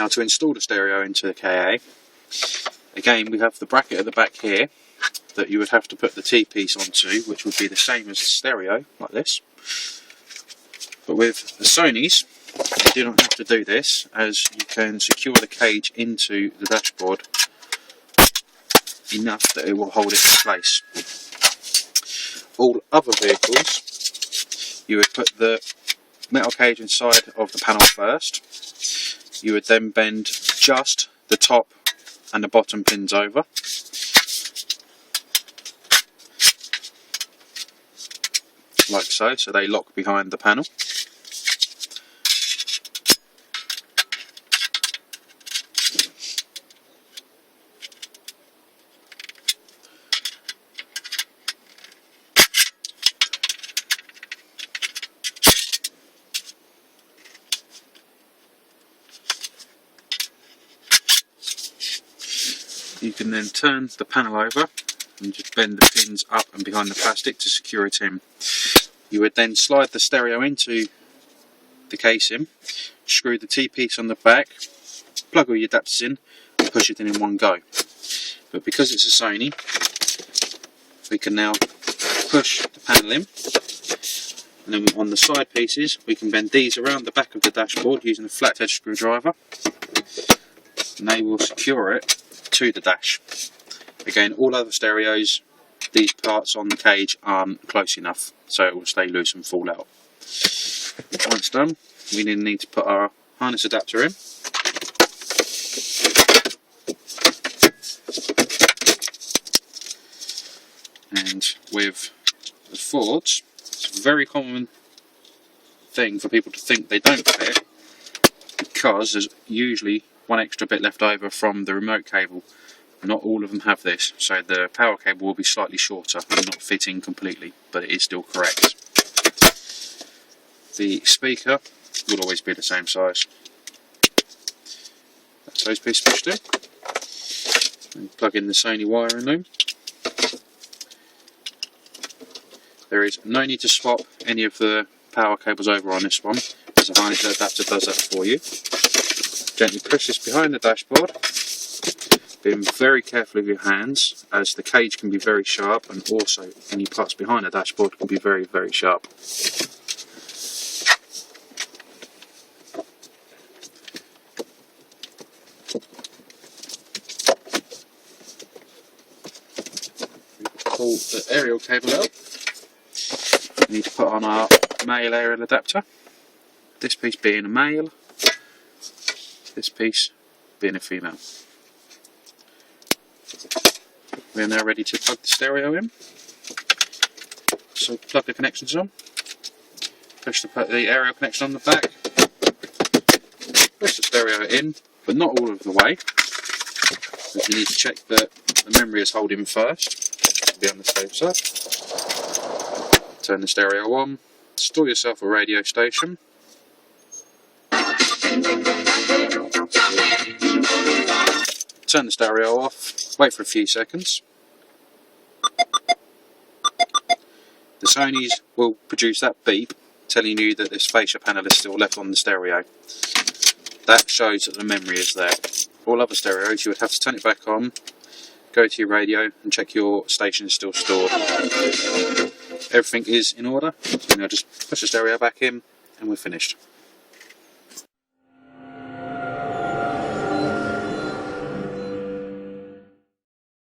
Now to install the stereo into the KA, again we have the bracket at the back here that you would have to put the T-piece onto, which would be the same as the stereo, like this. But with the Sonys, you do not have to do this, as you can secure the cage into the dashboard enough that it will hold it in place. All other vehicles, you would put the metal cage inside of the panel first. You would then bend just the top and the bottom pins over. Like so, so they lock behind the panel. You can then turn the panel over and just bend the pins up and behind the plastic to secure it in. You would then slide the stereo into the casing, screw the T-piece on the back, plug all your adapters in and push it in one go. But because it's a Sony, we can now push the panel in, and then on the side pieces we can bend these around the back of the dashboard using a flathead screwdriver, and they will secure it to the dash. Again, all other stereos, these parts on the cage aren't close enough, so it will stay loose and fall out. Once done, we then need to put our harness adapter in. And with the Fords, it's a very common thing for people to think they don't fit, because there's usually one extra bit left over from the remote cable. Not all of them have this, so the power cable will be slightly shorter and not fitting completely, but it is still correct. The speaker will always be the same size. That's those pieces pushed in. And plug in the Sony wiring loom. There is no need to swap any of the power cables over on this one, as the harness adapter does that for you. Gently push this behind the dashboard, being very careful with your hands, as the cage can be very sharp, and also any parts behind the dashboard can be very, very sharp. Pull the aerial cable out. We need to put on our male aerial adapter, this piece being a male, this piece being a female. We are now ready to plug the stereo in. So plug the connections on, push the aerial connection on the back, push the stereo in, but not all of the way, because you need to check that the memory is holding first, to be on the safe side. Turn the stereo on, install yourself a radio station. Turn the stereo off, wait for a few seconds. The Sonys will produce that beep telling you that this fascia panel is still left on the stereo. That shows that the memory is there. All other stereos, you would have to turn it back on, go to your radio and check your station is still stored. Everything is in order, so now just push the stereo back in and we're finished.